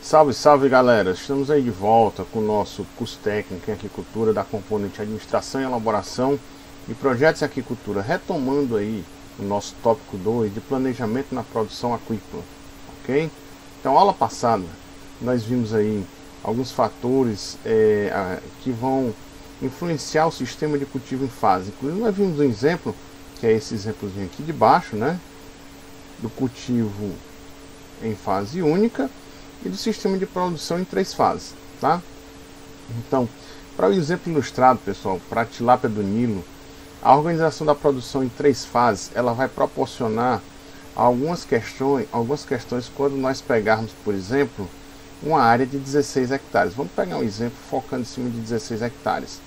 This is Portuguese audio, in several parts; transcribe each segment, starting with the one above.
Salve, salve galera! Estamos aí de volta com o nosso curso técnico em aquicultura da componente administração e elaboração de projetos em aquicultura, retomando aí o nosso tópico 2 de planejamento na produção aquícola, ok? Então, aula passada nós vimos aí alguns fatores que vão influenciar o sistema de cultivo em fase. Inclusive nós vimos um exemplo, que é esse exemplozinho aqui de baixo, né? Do cultivo em fase única e do sistema de produção em 3 fases, tá? Então, para o exemplo ilustrado, pessoal, para a tilápia do Nilo, a organização da produção em 3 fases, ela vai proporcionar algumas questões quando nós pegarmos, por exemplo, uma área de 16 hectares. Vamos pegar um exemplo focando em cima de 16 hectares.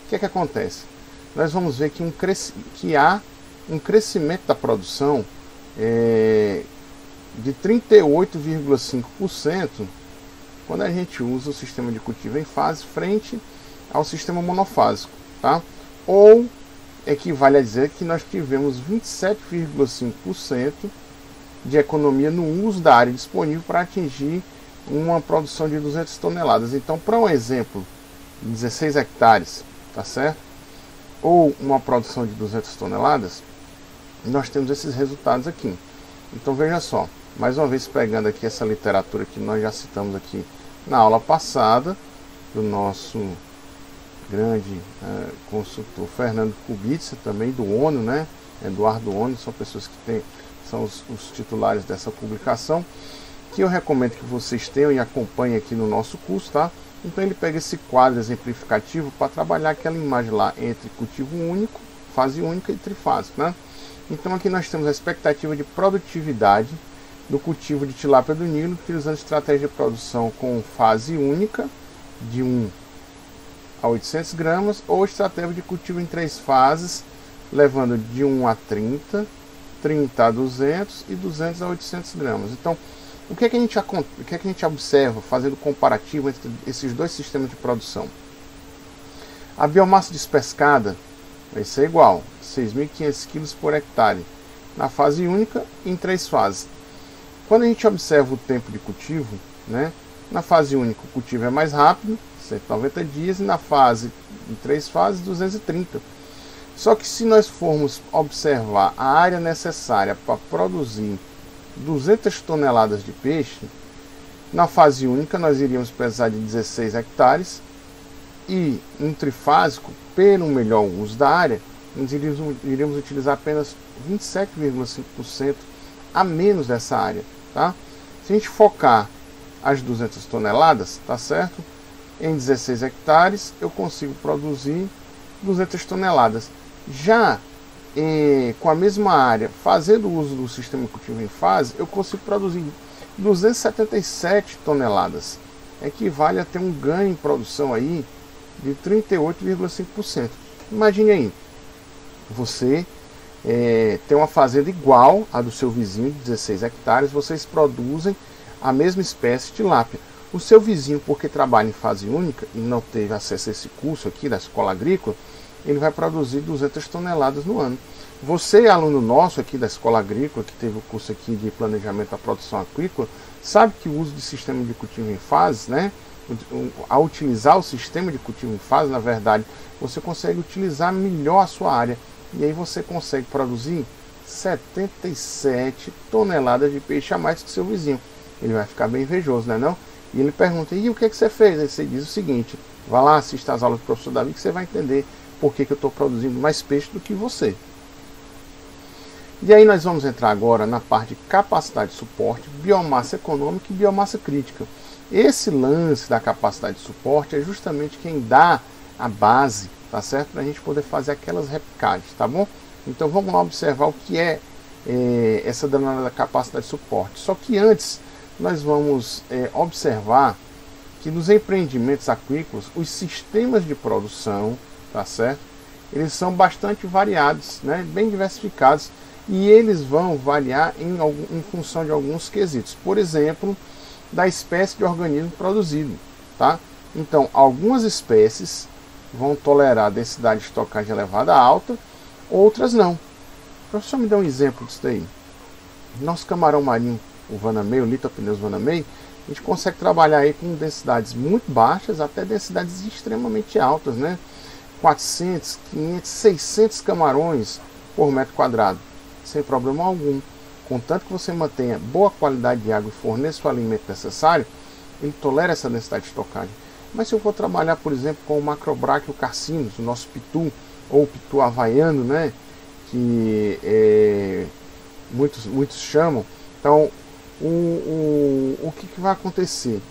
O que é que acontece? Nós vamos ver que há um crescimento da produção de 38,5% quando a gente usa o sistema de cultivo em fase frente ao sistema monofásico, tá? Ou equivale a dizer que nós tivemos 27,5% de economia no uso da área disponível para atingir uma produção de 200 toneladas. Então, para um exemplo, 16 hectares, tá certo? Ou uma produção de 200 toneladas, nós temos esses resultados aqui. Então, veja só, mais uma vez pegando aqui essa literatura que nós já citamos aqui na aula passada, do nosso grande consultor Fernando Kubitsa, também do ONU, né? Eduardo ONU, são pessoas que são os titulares dessa publicação, que eu recomendo que vocês tenham e acompanhem aqui no nosso curso, tá? Então ele pega esse quadro exemplificativo para trabalhar aquela imagem lá entre cultivo único, fase única e trifásico, né? Então aqui nós temos a expectativa de produtividade do cultivo de tilápia do Nilo, utilizando estratégia de produção com fase única, de 1 a 800 gramas, ou estratégia de cultivo em 3 fases, levando de 1 a 30, 30 a 200 e 200 a 800 gramas. Então, o que é que a gente observa, fazendo comparativo entre esses dois sistemas de produção? A biomassa despescada vai ser igual, 6.500 kg por hectare, na fase única em 3 fases. Quando a gente observa o tempo de cultivo, né, na fase única o cultivo é mais rápido, 190 dias, e na fase em 3 fases, 230. Só que se nós formos observar a área necessária para produzir 200 toneladas de peixe, na fase única nós iríamos precisar de 16 hectares, e no trifásico, pelo melhor uso da área, nós iríamos utilizar apenas 27,5% a menos dessa área, tá? Se a gente focar as 200 toneladas, tá certo? Em 16 hectares eu consigo produzir 200 toneladas. Já com a mesma área, fazendo uso do sistema de cultivo em fase, eu consigo produzir 277 toneladas. Equivale a ter um ganho em produção aí de 38,5%. Imagine aí, você tem uma fazenda igual à do seu vizinho de 16 hectares, vocês produzem a mesma espécie de tilápia. O seu vizinho, porque trabalha em fase única e não teve acesso a esse curso aqui da escola agrícola, ele vai produzir 200 toneladas no ano. Você, aluno nosso aqui da escola agrícola, que teve o curso aqui de planejamento da produção aquícola, sabe que o uso de sistema de cultivo em fases, né? Ao utilizar o sistema de cultivo em fase, na verdade, você consegue utilizar melhor a sua área. E aí você consegue produzir 77 toneladas de peixe a mais que seu vizinho. Ele vai ficar bem invejoso, né não? E ele pergunta, e o que você fez? Aí você diz o seguinte, vá lá, assista às aulas do professor Davi, que você vai entender por que eu estou produzindo mais peixe do que você. E aí nós vamos entrar agora na parte de capacidade de suporte, biomassa econômica e biomassa crítica. Esse lance da capacidade de suporte é justamente quem dá a base, tá certo? Para a gente poder fazer aquelas replicagens, tá bom? Então vamos lá observar o que é essa danada capacidade de suporte. Só que antes nós vamos observar que nos empreendimentos aquícolas, os sistemas de produção, tá certo? Eles são bastante variados, né? Bem diversificados, e eles vão variar em função de alguns quesitos. Por exemplo, da espécie de organismo produzido, tá? Então, algumas espécies vão tolerar densidade de estocagem elevada alta, outras não. Professor, me dá um exemplo disso daí. Nosso camarão marinho, o Vanamei, o Lithopeneus vanamei, a gente consegue trabalhar aí com densidades muito baixas até densidades extremamente altas, né? 400, 500, 600 camarões por metro quadrado, sem problema algum. Contanto que você mantenha boa qualidade de água e forneça o alimento necessário, ele tolera essa densidade de estocagem. Mas se eu for trabalhar, por exemplo, com o Macrobráquio carcinus, o nosso pitu, ou pitu havaiano, né? Que muitos chamam. Então, o que vai acontecer?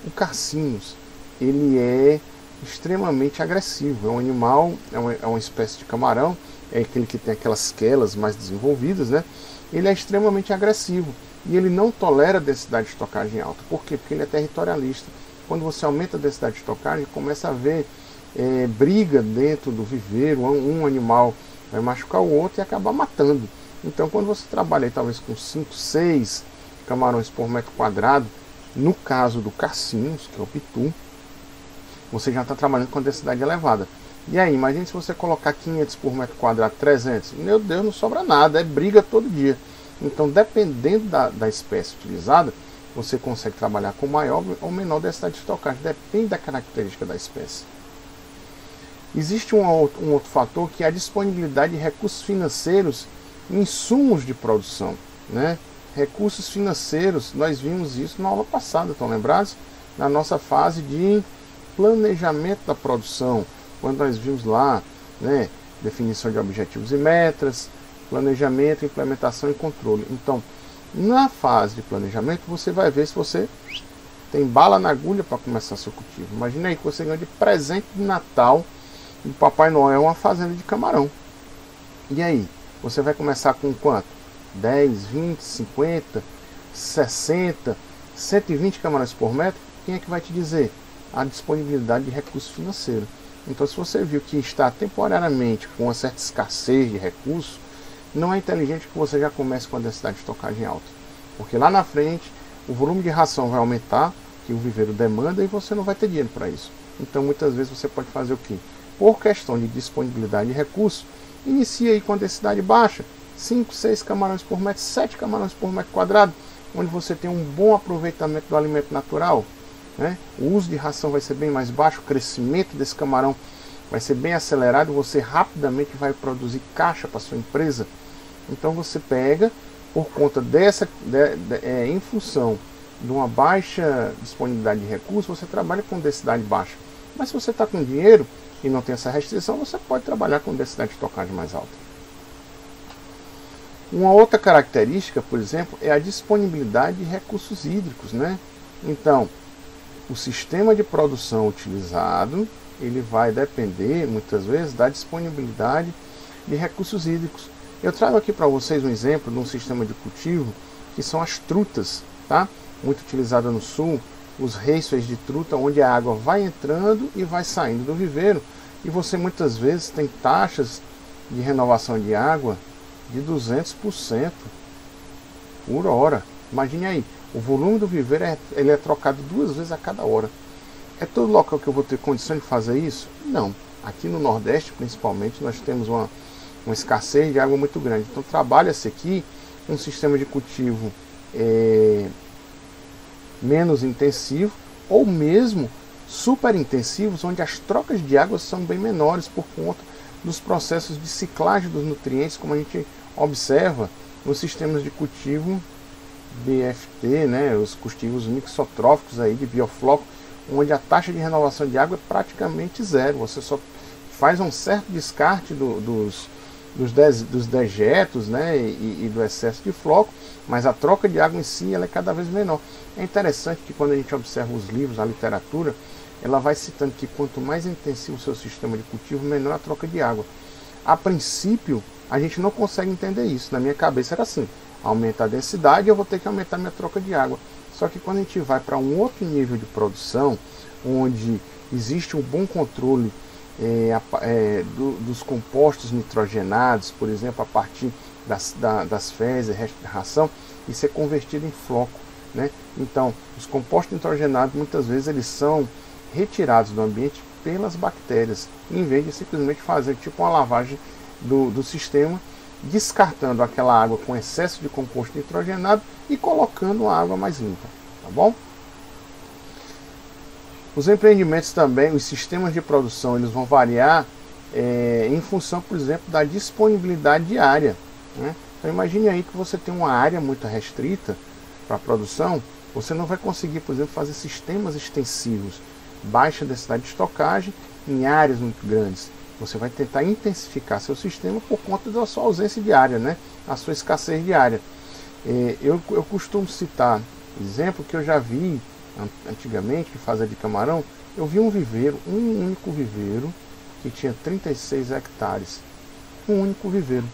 O carcinus, ele é extremamente agressivo. É um animal, é uma espécie de camarão, é aquele que tem aquelas quelas mais desenvolvidas, né? Ele é extremamente agressivo e ele não tolera densidade de estocagem alta. Por quê? Porque ele é territorialista. Quando você aumenta a densidade de estocagem, começa a haver briga dentro do viveiro, um animal vai machucar o outro e acabar matando. Então, quando você trabalha aí, talvez com 5, 6 camarões por metro quadrado, no caso do carcinus, que é o pitu, você já está trabalhando com densidade elevada. E aí, imagine se você colocar 500 por metro quadrado, 300, meu Deus, não sobra nada, é briga todo dia. Então, dependendo da espécie utilizada, você consegue trabalhar com maior ou menor densidade de estocagem, depende da característica da espécie. Existe um outro fator, que é a disponibilidade de recursos financeiros em insumos de produção, né? Recursos financeiros, nós vimos isso na aula passada, estão lembrados? Na nossa fase de planejamento da produção, quando nós vimos lá, né, definição de objetivos e metas, planejamento, implementação e controle. Então, na fase de planejamento, você vai ver se você tem bala na agulha para começar seu cultivo. Imagina aí que você ganha de presente de Natal do Papai Noel uma fazenda de camarão. E aí, você vai começar com quanto? 10, 20, 50, 60, 120 camarões por metro? Quem é que vai te dizer? A disponibilidade de recurso financeiro. Então, se você viu que está temporariamente com uma certa escassez de recursos, não é inteligente que você já comece com a densidade de estocagem alta. Porque lá na frente, o volume de ração vai aumentar, que o viveiro demanda, e você não vai ter dinheiro para isso. Então, muitas vezes você pode fazer o quê? Por questão de disponibilidade de recursos, inicia aí com a densidade baixa, 5, 6 camarões por metro, 7 camarões por metro quadrado, onde você tem um bom aproveitamento do alimento natural, né? O uso de ração vai ser bem mais baixo, o crescimento desse camarão vai ser bem acelerado, você rapidamente vai produzir caixa para sua empresa. Então você pega, por conta em função de uma baixa disponibilidade de recursos, você trabalha com densidade baixa. Mas se você está com dinheiro e não tem essa restrição, você pode trabalhar com densidade de estocagem mais alta. Uma outra característica, por exemplo, é a disponibilidade de recursos hídricos, né? Então, o sistema de produção utilizado, ele vai depender, muitas vezes, da disponibilidade de recursos hídricos. Eu trago aqui para vocês um exemplo de um sistema de cultivo, que são as trutas, tá? Muito utilizada no sul, os raceway de truta, onde a água vai entrando e vai saindo do viveiro, e você muitas vezes tem taxas de renovação de água de 200% por hora. Imagine aí, o volume do viveiro ele é trocado 2 vezes a cada hora. É todo local que eu vou ter condição de fazer isso? Não. Aqui no Nordeste, principalmente, nós temos uma escassez de água muito grande. Então trabalha-se aqui um sistema de cultivo menos intensivo, ou mesmo super intensivos, onde as trocas de água são bem menores por conta dos processos de ciclagem dos nutrientes, como a gente observa nos sistemas de cultivo BFT, né, os cultivos mixotróficos aí de biofloco, onde a taxa de renovação de água é praticamente zero. Você só faz um certo descarte dos dejetos, né, e do excesso de floco, mas a troca de água em si ela é cada vez menor. É interessante que quando a gente observa os livros, a literatura, ela vai citando que quanto mais intensivo o seu sistema de cultivo, menor a troca de água. A princípio, a gente não consegue entender isso. Na minha cabeça era assim: aumenta a densidade, eu vou ter que aumentar minha troca de água. Só que quando a gente vai para um outro nível de produção, onde existe um bom controle dos compostos nitrogenados, por exemplo, a partir das fezes, resto de ração, isso é convertido em floco, né? Então, os compostos nitrogenados, muitas vezes, eles são retirados do ambiente pelas bactérias, em vez de simplesmente fazer tipo uma lavagem do sistema, descartando aquela água com excesso de composto nitrogenado e colocando uma água mais limpa, tá bom? Os empreendimentos também, os sistemas de produção, eles vão variar em função, por exemplo, da disponibilidade de área, né? Então imagine aí que você tem uma área muito restrita para a produção, você não vai conseguir, por exemplo, fazer sistemas extensivos, baixa densidade de estocagem em áreas muito grandes. Você vai tentar intensificar seu sistema por conta da sua ausência de área, né? A sua escassez de área. Eu costumo citar exemplo que eu já vi antigamente, de fazer de camarão. Eu vi um viveiro, um único viveiro, que tinha 36 hectares. Um único viveiro.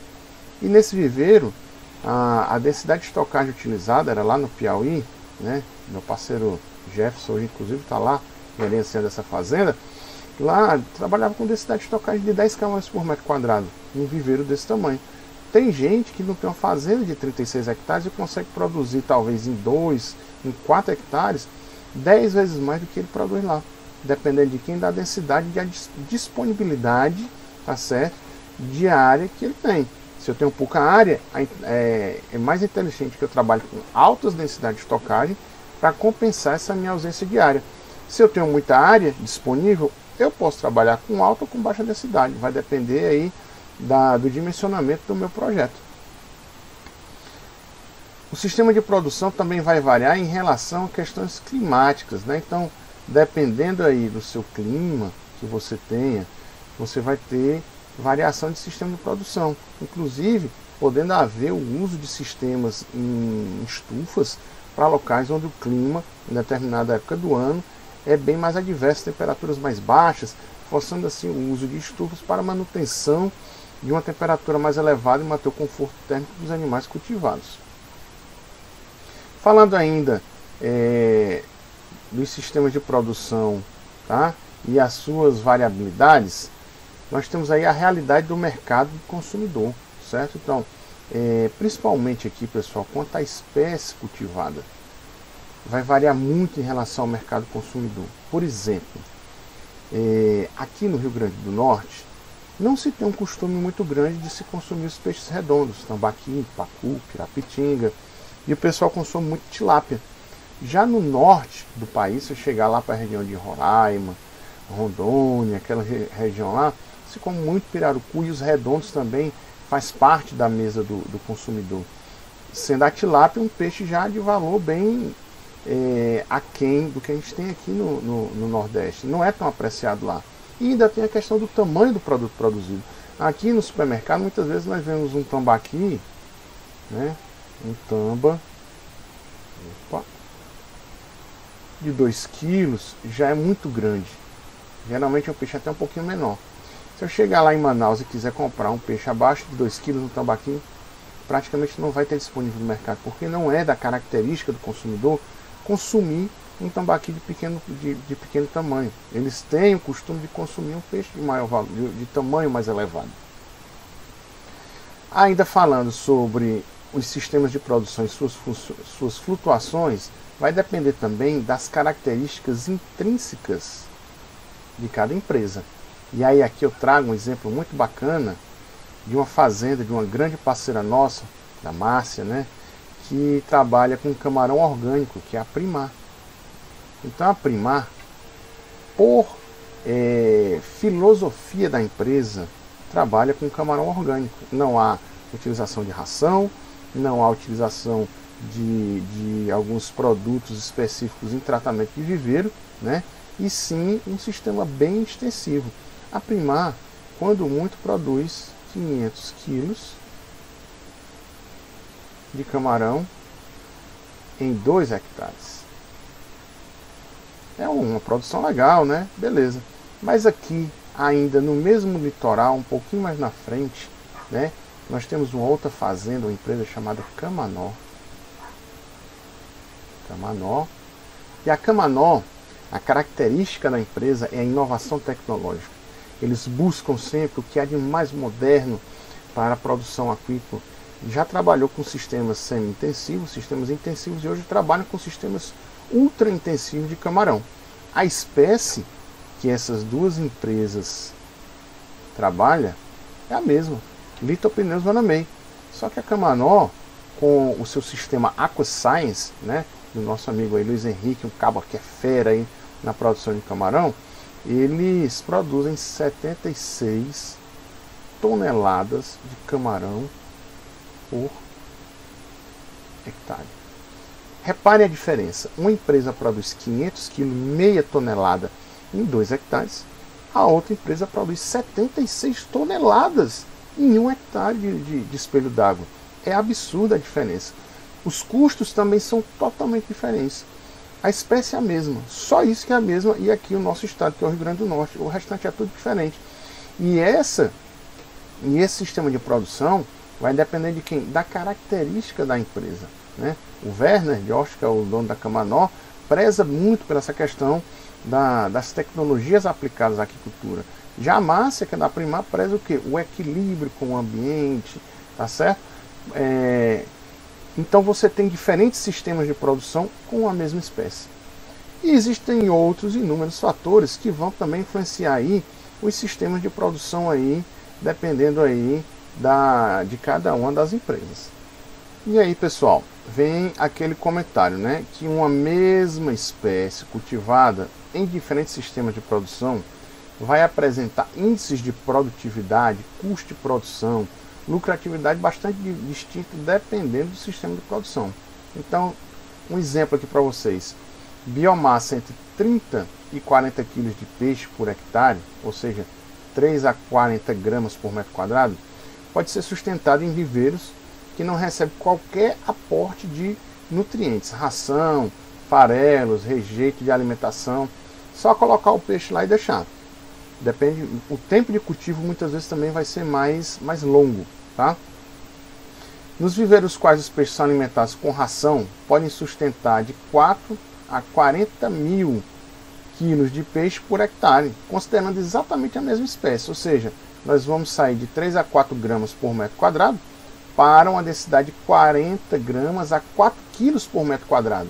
E nesse viveiro, a densidade de estocagem utilizada era lá no Piauí, né? Meu parceiro Jefferson, hoje inclusive está lá, gerenciando essa fazenda. Lá trabalhava com densidade de estocagem de 10 km por metro quadrado, um viveiro desse tamanho. Tem gente que não tem uma fazenda de 36 hectares e consegue produzir talvez em 2, em 4 hectares, 10 vezes mais do que ele produz lá, dependendo de quem, da densidade, de disponibilidade, tá certo, de área que ele tem. Se eu tenho pouca área, é mais inteligente que eu trabalhe com altas densidades de estocagem para compensar essa minha ausência de área. Se eu tenho muita área disponível, eu posso trabalhar com alta ou com baixa densidade, vai depender aí do dimensionamento do meu projeto. O sistema de produção também vai variar em relação a questões climáticas, né? Então, dependendo aí do seu clima que você tenha, você vai ter variação de sistema de produção, inclusive podendo haver o uso de sistemas em estufas para locais onde o clima, em determinada época do ano, é bem mais adverso, temperaturas mais baixas, forçando assim o uso de estufas para manutenção de uma temperatura mais elevada e manter o conforto térmico dos animais cultivados. Falando ainda dos sistemas de produção, tá? E as suas variabilidades, nós temos aí a realidade do mercado do consumidor, certo? Então, principalmente aqui, pessoal, quanto à espécie cultivada, vai variar muito em relação ao mercado consumidor. Por exemplo, aqui no Rio Grande do Norte, não se tem um costume muito grande de se consumir os peixes redondos, tambaqui, pacu, pirapitinga, e o pessoal consome muito tilápia. Já no norte do país, se eu chegar lá para a região de Roraima, Rondônia, aquela região lá, se come muito pirarucu, e os redondos também faz parte da mesa do consumidor. Sendo a tilápia um peixe já de valor bem aquém do que a gente tem aqui no Nordeste. Não é tão apreciado lá. E ainda tem a questão do tamanho do produto produzido. Aqui no supermercado, muitas vezes nós vemos um tambaqui, né? Um tamba de 2 quilos, já é muito grande. Geralmente é um peixe até um pouquinho menor. Se eu chegar lá em Manaus e quiser comprar um peixe abaixo de 2 quilos no tambaqui, praticamente não vai ter disponível no mercado, porque não é da característica do consumidor consumir um tambaqui de pequeno tamanho. Eles têm o costume de consumir um peixe de maior valor, de tamanho mais elevado. Ainda falando sobre os sistemas de produção e suas flutuações, vai depender também das características intrínsecas de cada empresa. E aí aqui eu trago um exemplo muito bacana de uma fazenda de uma grande parceira nossa, da Márcia, né, que trabalha com camarão orgânico, que é a Primar. Então a Primar, por filosofia da empresa, trabalha com camarão orgânico. Não há utilização de ração, não há utilização de alguns produtos específicos em tratamento de viveiro, né? E sim um sistema bem extensivo. A Primar, quando muito, produz 500 quilos de camarão em 2 hectares. É uma produção legal, né? Beleza. Mas aqui, ainda no mesmo litoral, um pouquinho mais na frente, né, nós temos uma outra fazenda, uma empresa chamada Camanó. E a Camanó, a característica da empresa é a inovação tecnológica. Eles buscam sempre o que há de mais moderno para a produção aquícola. Já trabalhou com sistemas semi-intensivos, sistemas intensivos, e hoje trabalham com sistemas ultra-intensivos de camarão. A espécie que essas duas empresas trabalham é a mesma, Litopneus Vanamei. Só que a Camanó, com o seu sistema Aquascience, né, do nosso amigo aí Luiz Henrique, um cabo que é fera aí na produção de camarão, eles produzem 76 toneladas de camarão por hectare. Repare a diferença. Uma empresa produz 500 kg, meia tonelada em 2 hectares. A outra empresa produz 76 toneladas em 1 hectare de espelho d'água. É absurda a diferença. Os custos também são totalmente diferentes. A espécie é a mesma, só isso que é a mesma, e aqui o nosso estado, que é o Rio Grande do Norte, o restante é tudo diferente. E esse sistema de produção vai depender de quem? Da característica da empresa, né? O Werner Jost, que é o dono da Camanor, preza muito por essa questão das tecnologias aplicadas à aquicultura. Já a Márcia, que é da Primar, preza o quê? O equilíbrio com o ambiente, tá certo? Então você tem diferentes sistemas de produção com a mesma espécie. E existem outros inúmeros fatores que vão também influenciar aí os sistemas de produção aí, dependendo aí de cada uma das empresas. E aí, pessoal, vem aquele comentário, né, que uma mesma espécie cultivada em diferentes sistemas de produção vai apresentar índices de produtividade, custo de produção, lucratividade bastante distinto dependendo do sistema de produção. Então, um exemplo aqui para vocês: biomassa entre 30 e 40 kg de peixe por hectare, ou seja, 3 a 40 gramas por metro quadrado, pode ser sustentado em viveiros que não recebem qualquer aporte de nutrientes, ração, farelos, rejeito de alimentação, só colocar o peixe lá e deixar. Depende, o tempo de cultivo muitas vezes também vai ser mais longo, tá? Nos viveiros quais os peixes são alimentados com ração, podem sustentar de 4 a 40 mil quilos de peixe por hectare, considerando exatamente a mesma espécie, ou seja, nós vamos sair de 3 a 4 gramas por metro quadrado para uma densidade de 40 gramas a 4 quilos por metro quadrado,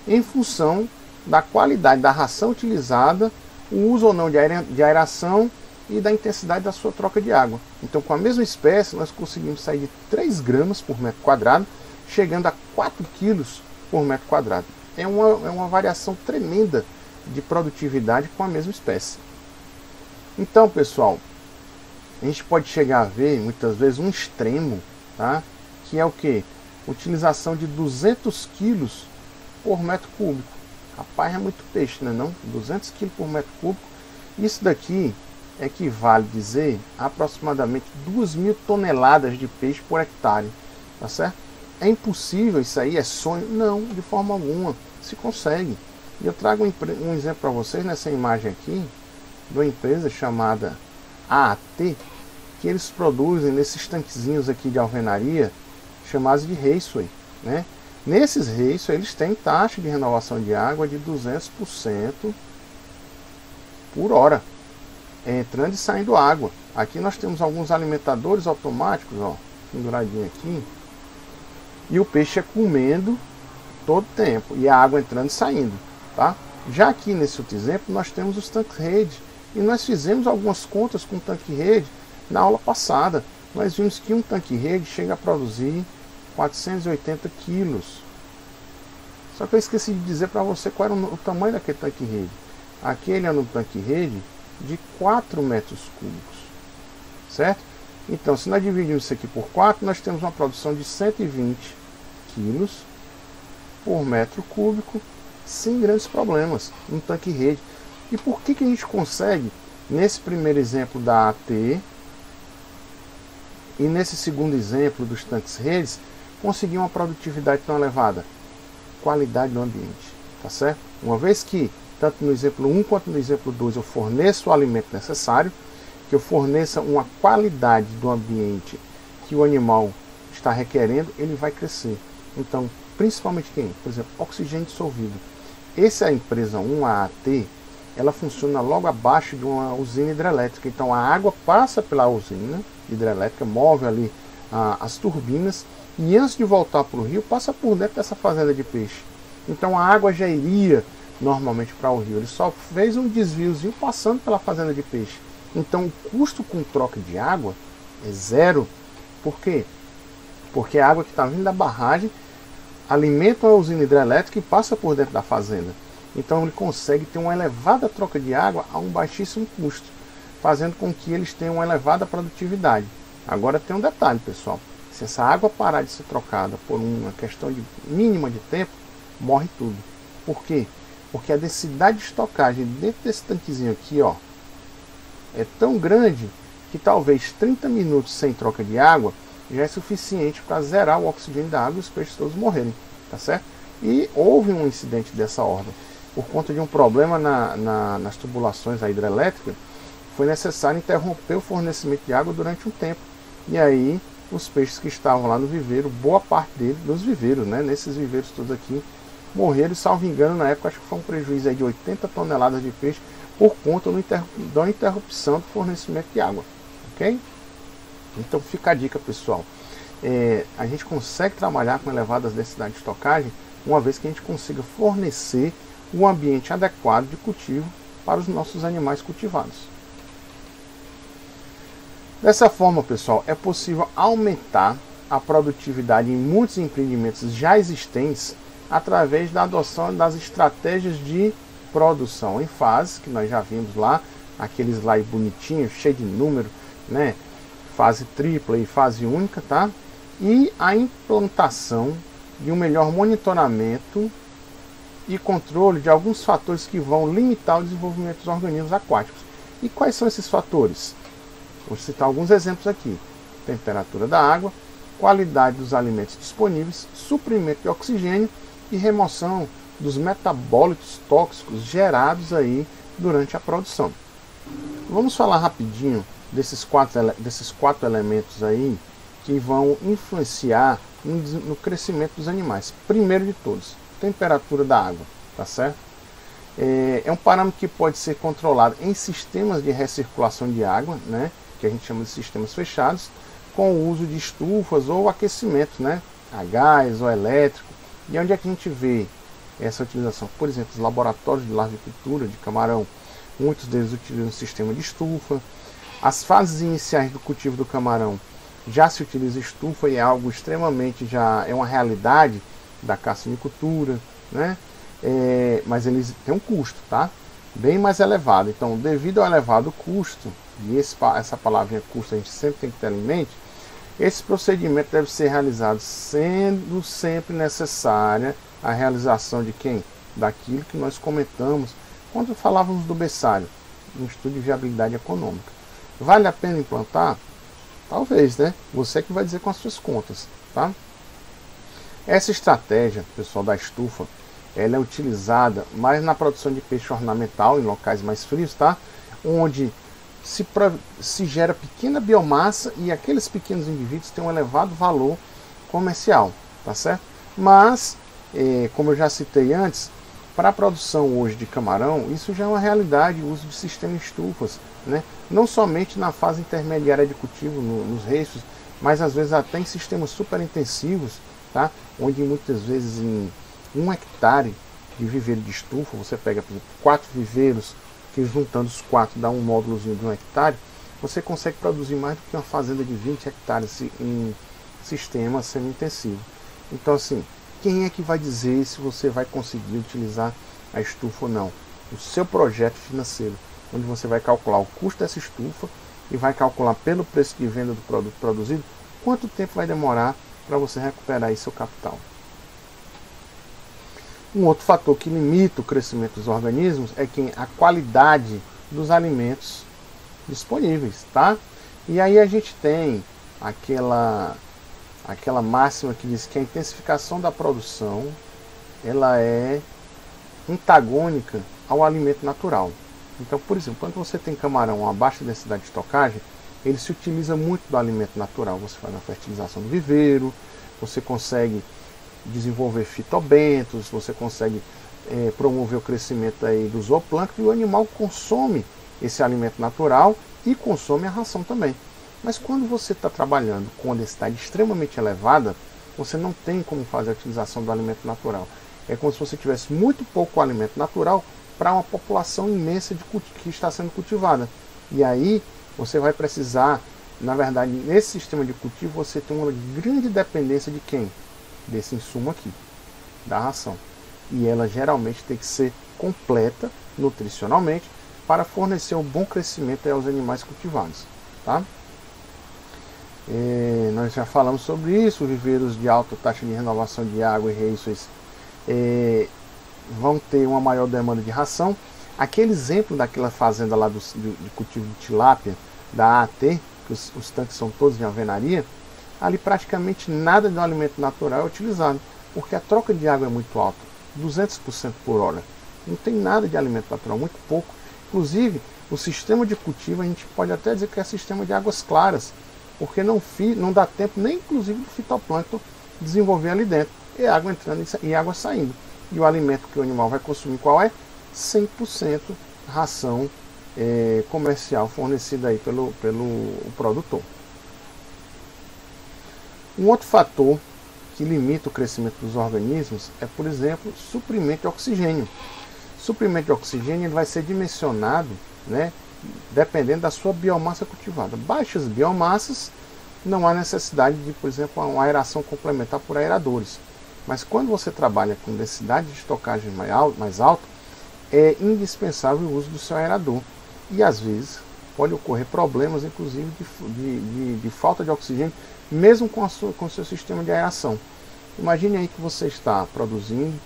em função da qualidade da ração utilizada, o uso ou não de aeração e da intensidade da sua troca de água. Então, com a mesma espécie, nós conseguimos sair de 3 gramas por metro quadrado, chegando a 4 quilos por metro quadrado. É uma variação tremenda de produtividade com a mesma espécie. Então, pessoal, a gente pode chegar a ver, muitas vezes, um extremo, tá? Que é o que? Utilização de 200 quilos por metro cúbico. Rapaz, é muito peixe, né? Não? 200 kg por metro cúbico. Isso daqui equivale a dizer aproximadamente 2.000 toneladas de peixe por hectare. Tá certo? É impossível isso aí? É sonho? Não, de forma alguma. Se consegue. E eu trago um exemplo para vocês nessa imagem aqui, de uma empresa chamada AAT, que eles produzem nesses tanquezinhos aqui de alvenaria, chamados de Raceway, né? Nesses Raceway eles têm taxa de renovação de água de 200% por hora, entrando e saindo água. Aqui nós temos alguns alimentadores automáticos, ó, penduradinho aqui, e o peixe é comendo todo o tempo, e a água entrando e saindo, tá? Já aqui nesse outro exemplo nós temos os tanque-rede, e nós fizemos algumas contas com tanque-rede na aula passada. Nós vimos que um tanque-rede chega a produzir 480 quilos. Só que eu esqueci de dizer para você qual era o tamanho daquele tanque-rede. Aquele é um tanque-rede de 4 metros cúbicos, certo? Então, se nós dividirmos isso aqui por 4, nós temos uma produção de 120 quilos por metro cúbico, sem grandes problemas, um tanque-rede. E por que a gente consegue, nesse primeiro exemplo da AT e nesse segundo exemplo dos tanques-redes, conseguir uma produtividade tão elevada? Qualidade do ambiente, tá certo? Uma vez que, tanto no exemplo 1 quanto no exemplo 2, eu forneço o alimento necessário, que eu forneça uma qualidade do ambiente que o animal está requerendo, ele vai crescer. Então, principalmente quem? Por exemplo, oxigênio dissolvido. Essa é a empresa 1, a AT, ela funciona logo abaixo de uma usina hidrelétrica. Então a água passa pela usina hidrelétrica, move ali as turbinas, e antes de voltar para o rio, passa por dentro dessa fazenda de peixe. Então a água já iria normalmente para o rio. Ele só fez um desviozinho passando pela fazenda de peixe. Então o custo com troca de água é zero. Por quê? Porque a água que está vindo da barragem alimenta a usina hidrelétrica e passa por dentro da fazenda. Então ele consegue ter uma elevada troca de água a um baixíssimo custo, fazendo com que eles tenham uma elevada produtividade. Agora tem um detalhe, pessoal: se essa água parar de ser trocada por uma questão mínima de tempo, morre tudo. Por quê? Porque a densidade de estocagem dentro desse tanquezinho aqui, ó, é tão grande que talvez 30 minutos sem troca de água já é suficiente para zerar o oxigênio da água e os peixes todos morrerem, tá certo? E houve um incidente dessa ordem. Por conta de um problema nas tubulações da hidrelétrica, foi necessário interromper o fornecimento de água durante um tempo. E aí, os peixes que estavam lá no viveiro, boa parte deles, dos viveiros, né, nesses viveiros todos aqui, morreram, salvo engano, na época, acho que foi um prejuízo aí de 80 toneladas de peixe por conta da interrupção do fornecimento de água. Ok? Então fica a dica, pessoal. A gente consegue trabalhar com elevadas densidades de estocagem, uma vez que a gente consiga fornecer um ambiente adequado de cultivo para os nossos animais cultivados. Dessa forma, pessoal, é possível aumentar a produtividade em muitos empreendimentos já existentes através da adoção das estratégias de produção em fases, que nós já vimos lá, aquele slide bonitinho, cheio de número, né? Fase tripla e fase única, tá? E a implantação de um melhor monitoramento e controle de alguns fatores que vão limitar o desenvolvimento dos organismos aquáticos. E quais são esses fatores? Vou citar alguns exemplos aqui: temperatura da água, qualidade dos alimentos disponíveis, suprimento de oxigênio e remoção dos metabólitos tóxicos gerados aí durante a produção. Vamos falar rapidinho desses quatro elementos aí que vão influenciar no crescimento dos animais. Primeiro de todos, temperatura da água, tá certo? É um parâmetro que pode ser controlado em sistemas de recirculação de água, né, que a gente chama de sistemas fechados, com o uso de estufas ou aquecimento, né, a gás ou elétrico. E onde é que a gente vê essa utilização? Por exemplo, os laboratórios de larvicultura de camarão, muitos deles utilizam o sistema de estufa. As fases iniciais do cultivo do camarão já se utiliza estufa e é algo extremamente, já é uma realidade da carcinicultura, né? Mas eles têm um custo, tá? Bem mais elevado. Então, devido ao elevado custo, e essa palavrinha custo a gente sempre tem que ter em mente, esse procedimento deve ser realizado sendo sempre necessária a realização de quem? Daquilo que nós comentamos quando falávamos do berçário, no estudo de viabilidade econômica. Vale a pena implantar? Talvez, né? Você que vai dizer com as suas contas, tá? Essa estratégia, pessoal, da estufa, ela é utilizada mais na produção de peixe ornamental, em locais mais frios, tá? Onde se gera pequena biomassa e aqueles pequenos indivíduos têm um elevado valor comercial, tá certo? Mas, como eu já citei antes, para a produção hoje de camarão, isso já é uma realidade, o uso de sistema estufas, né? Não somente na fase intermediária de cultivo, nos restos, mas às vezes até em sistemas super intensivos, tá? Onde muitas vezes em 1 hectare de viveiro de estufa, você pega, por exemplo, 4 viveiros, que juntando os 4 dá um módulozinho de 1 hectare, você consegue produzir mais do que uma fazenda de 20 hectares em sistema semi-intensivo. Então, assim, quem é que vai dizer se você vai conseguir utilizar a estufa ou não? O seu projeto financeiro, onde você vai calcular o custo dessa estufa e vai calcular pelo preço de venda do produto produzido, quanto tempo vai demorar para você recuperar aí seu capital. Um outro fator que limita o crescimento dos organismos é a qualidade dos alimentos disponíveis, tá? E aí a gente tem aquela máxima que diz que a intensificação da produção ela é antagônica ao alimento natural. Então, por exemplo, quando você tem camarão a baixa densidade de estocagem, ele se utiliza muito do alimento natural. Você faz a fertilização do viveiro, você consegue desenvolver fitobentos, você consegue promover o crescimento aí do zooplâncton, e o animal consome esse alimento natural e consome a ração também. Mas quando você está trabalhando com uma densidade extremamente elevada, você não tem como fazer a utilização do alimento natural. É como se você tivesse muito pouco alimento natural para uma população imensa que está sendo cultivada. E aí você vai precisar, na verdade, nesse sistema de cultivo, você tem uma grande dependência de quem? Desse insumo aqui, da ração. E ela geralmente tem que ser completa nutricionalmente para fornecer um bom crescimento aos animais cultivados, tá? Nós já falamos sobre isso. Viveiros de alta taxa de renovação de água e raíços vão ter uma maior demanda de ração. Aquele exemplo daquela fazenda lá de cultivo de tilápia da AT, que os tanques são todos de alvenaria, ali praticamente nada de um alimento natural é utilizado, porque a troca de água é muito alta, 200% por hora. Não tem nada de alimento natural, muito pouco. Inclusive, o sistema de cultivo a gente pode até dizer que é sistema de águas claras, porque não dá tempo nem inclusive do fitoplâncton desenvolver ali dentro. É água entrando e água saindo. E o alimento que o animal vai consumir qual é? 100% ração comercial fornecida aí pelo produtor. Um outro fator que limita o crescimento dos organismos é, por exemplo, suprimento de oxigênio. Suprimento de oxigênio ele vai ser dimensionado, né, dependendo da sua biomassa cultivada. Baixas biomassas, não há necessidade de, por exemplo, uma aeração complementar por aeradores. Mas quando você trabalha com densidade de estocagem mais alta, é indispensável o uso do seu aerador. E às vezes pode ocorrer problemas, inclusive, de falta de oxigênio, mesmo com o seu sistema de aeração. Imagine aí que você está produzindo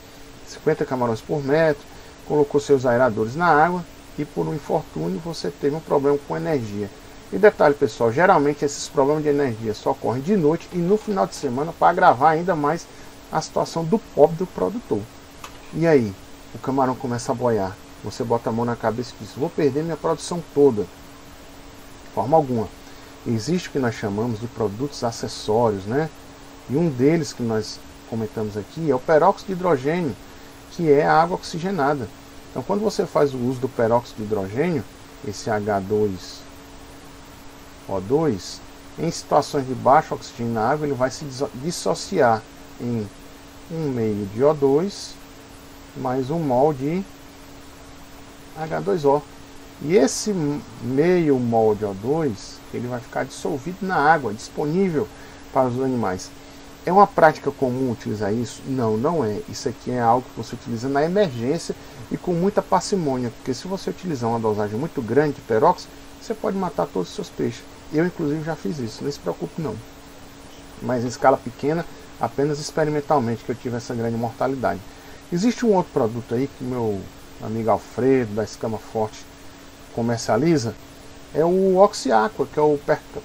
50 camarões por metro, colocou seus aeradores na água e por um infortúnio você teve um problema com energia. E detalhe, pessoal, geralmente esses problemas de energia só ocorrem de noite e no final de semana para agravar ainda mais a situação do pobre do produtor. E aí, o camarão começa a boiar, você bota a mão na cabeça e diz: vou perder minha produção toda. De forma alguma. Existe o que nós chamamos de produtos acessórios, né? E um deles que nós comentamos aqui é o peróxido de hidrogênio, que é a água oxigenada. Então, quando você faz o uso do peróxido de hidrogênio, esse H2O2, em situações de baixo oxigênio na água, ele vai se dissociar em 1,5 de O2 mais 1 mol de H2O. E esse meio mol de O2, ele vai ficar dissolvido na água, disponível para os animais. É uma prática comum utilizar isso? Não, não é. Isso aqui é algo que você utiliza na emergência e com muita parcimônia, porque se você utilizar uma dosagem muito grande de peróxido, você pode matar todos os seus peixes. Eu, inclusive, já fiz isso, não se preocupe não. Mas em escala pequena, apenas experimentalmente, que eu tive essa grande mortalidade. Existe um outro produto aí que meu amigo Alfredo, da Escama Forte, comercializa, é o Oxiaqua, que é o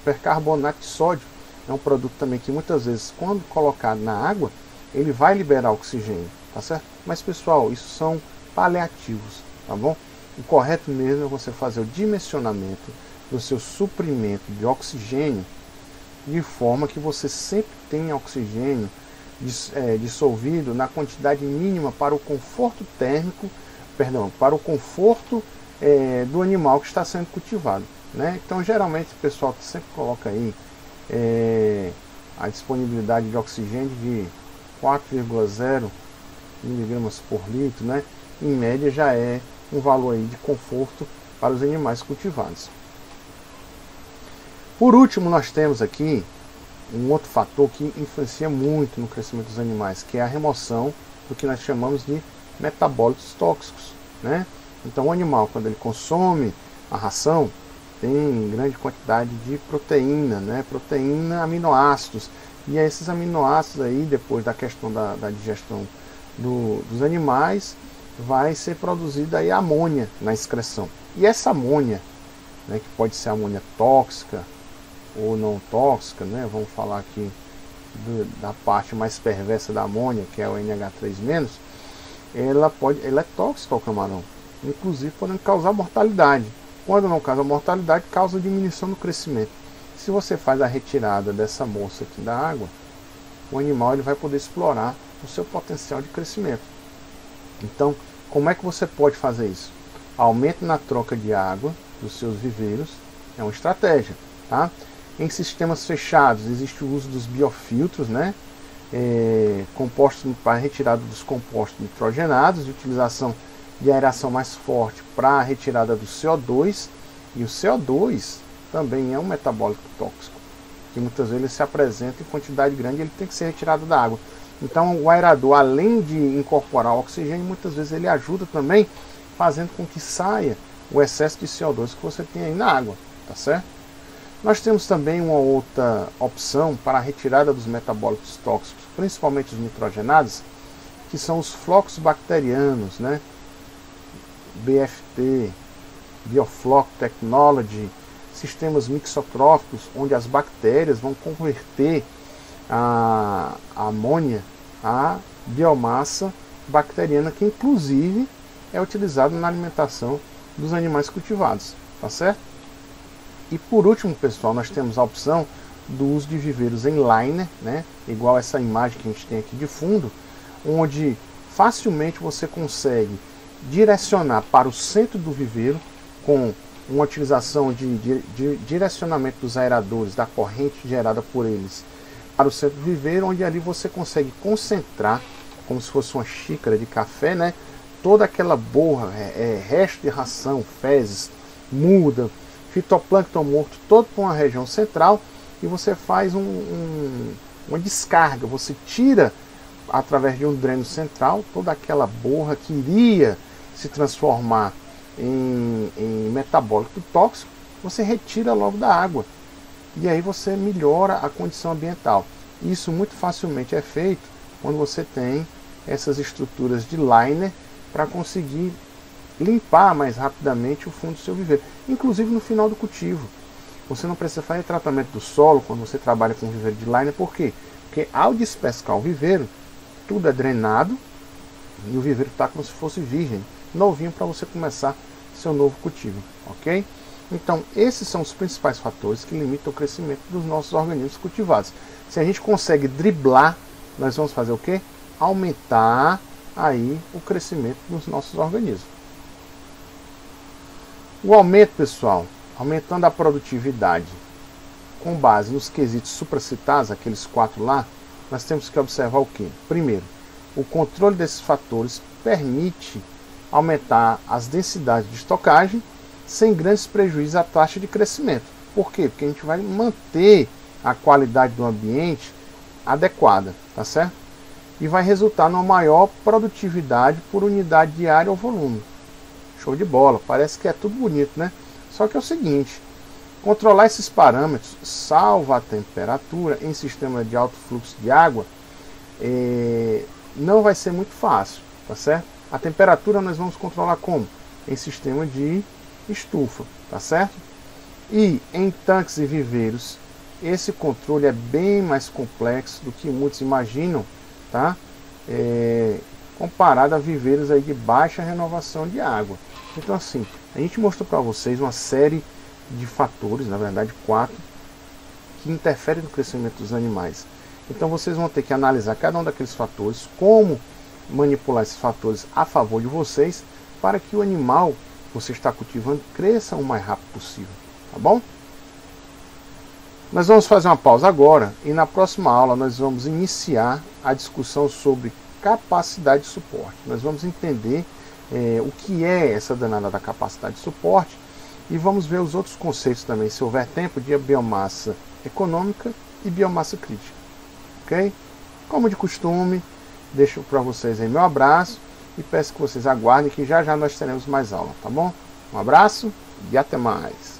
percarbonato de sódio. É um produto também que muitas vezes, quando colocado na água, ele vai liberar oxigênio, tá certo? Mas pessoal, isso são paliativos, tá bom? O correto mesmo é você fazer o dimensionamento do seu suprimento de oxigênio, de forma que você sempre tenha oxigênio dissolvido na quantidade mínima para o conforto térmico, para o conforto do animal que está sendo cultivado, né? Então, geralmente, o pessoal sempre coloca aí a disponibilidade de oxigênio de 4,0 miligramas por litro, né? Em média já é um valor aí de conforto para os animais cultivados. Por último, nós temos aqui um outro fator que influencia muito no crescimento dos animais, que é a remoção do que nós chamamos de metabólitos tóxicos, né? Então o animal, quando ele consome a ração, tem grande quantidade de proteína, né? Proteína, aminoácidos. E esses aminoácidos aí, depois da questão da digestão dos animais, vai ser produzida aí amônia na excreção. E essa amônia, né, que pode ser amônia tóxica ou não tóxica, né? Vamos falar aqui da parte mais perversa da amônia, que é o NH3-, ela é tóxica ao camarão, inclusive podendo causar mortalidade. Quando não causa mortalidade, causa diminuição do crescimento. Se você faz a retirada dessa moça aqui da água, o animal ele vai poder explorar o seu potencial de crescimento. Então, como é que você pode fazer isso? Aumento na troca de água dos seus viveiros é uma estratégia, tá? Em sistemas fechados existe o uso dos biofiltros, né? Compostos para retirada dos compostos nitrogenados, de utilização de aeração mais forte para a retirada do CO2, e o CO2 também é um metabólico tóxico, que muitas vezes ele se apresenta em quantidade grande e ele tem que ser retirado da água. Então o aerador, além de incorporar o oxigênio, muitas vezes ele ajuda também, fazendo com que saia o excesso de CO2 que você tem aí na água, tá certo? Nós temos também uma outra opção para a retirada dos metabólitos tóxicos, principalmente os nitrogenados, que são os flocos bacterianos, né? BFT, Biofloc Technology, sistemas mixotróficos, onde as bactérias vão converter a amônia a biomassa bacteriana, que inclusive é utilizada na alimentação dos animais cultivados, tá certo? E por último, pessoal, nós temos a opção do uso de viveiros em liner, né? Igual essa imagem que a gente tem aqui de fundo, onde facilmente você consegue direcionar para o centro do viveiro com uma utilização de direcionamento dos aeradores, da corrente gerada por eles para o centro do viveiro, onde ali você consegue concentrar, como se fosse uma xícara de café, né? Toda aquela borra, resto de ração, fezes, muda, fitoplâncton morto, todo para uma região central, e você faz uma descarga, você tira através de um dreno central toda aquela borra que iria se transformar em metabólico tóxico, você retira logo da água, e aí você melhora a condição ambiental. Isso muito facilmente é feito quando você tem essas estruturas de liner para conseguir limpar mais rapidamente o fundo do seu viveiro, inclusive no final do cultivo. Você não precisa fazer tratamento do solo quando você trabalha com viveiro de liner. Por quê? Porque ao despescar o viveiro, tudo é drenado e o viveiro está como se fosse virgem, novinho, para você começar seu novo cultivo, ok? Então esses são os principais fatores que limitam o crescimento dos nossos organismos cultivados. Se a gente consegue driblar, nós vamos fazer o quê? Aumentar aí o crescimento dos nossos organismos. O aumento, pessoal, aumentando a produtividade com base nos quesitos supracitados, aqueles 4 lá, nós temos que observar o quê? Primeiro, o controle desses fatores permite aumentar as densidades de estocagem sem grandes prejuízos à taxa de crescimento. Por quê? Porque a gente vai manter a qualidade do ambiente adequada, tá certo? E vai resultar numa maior produtividade por unidade de área ou volume. Show de bola, parece que é tudo bonito, né? Só que é o seguinte, controlar esses parâmetros, salvo a temperatura, em sistema de alto fluxo de água, não vai ser muito fácil, tá certo? A temperatura nós vamos controlar como? Em sistema de estufa, tá certo? E em tanques e viveiros, esse controle é bem mais complexo do que muitos imaginam, tá? Comparado a viveiros aí de baixa renovação de água. Então assim, a gente mostrou para vocês uma série de fatores, na verdade 4, que interferem no crescimento dos animais. Então vocês vão ter que analisar cada um daqueles fatores, como manipular esses fatores a favor de vocês, para que o animal que você está cultivando cresça o mais rápido possível, tá bom? Nós vamos fazer uma pausa agora e na próxima aula nós vamos iniciar a discussão sobre capacidade de suporte. Nós vamos entender o que é essa danada da capacidade de suporte e vamos ver os outros conceitos também, se houver tempo, de biomassa econômica e biomassa crítica, ok? Como de costume, deixo para vocês aí meu abraço e peço que vocês aguardem que já já nós teremos mais aula, tá bom? Um abraço e até mais!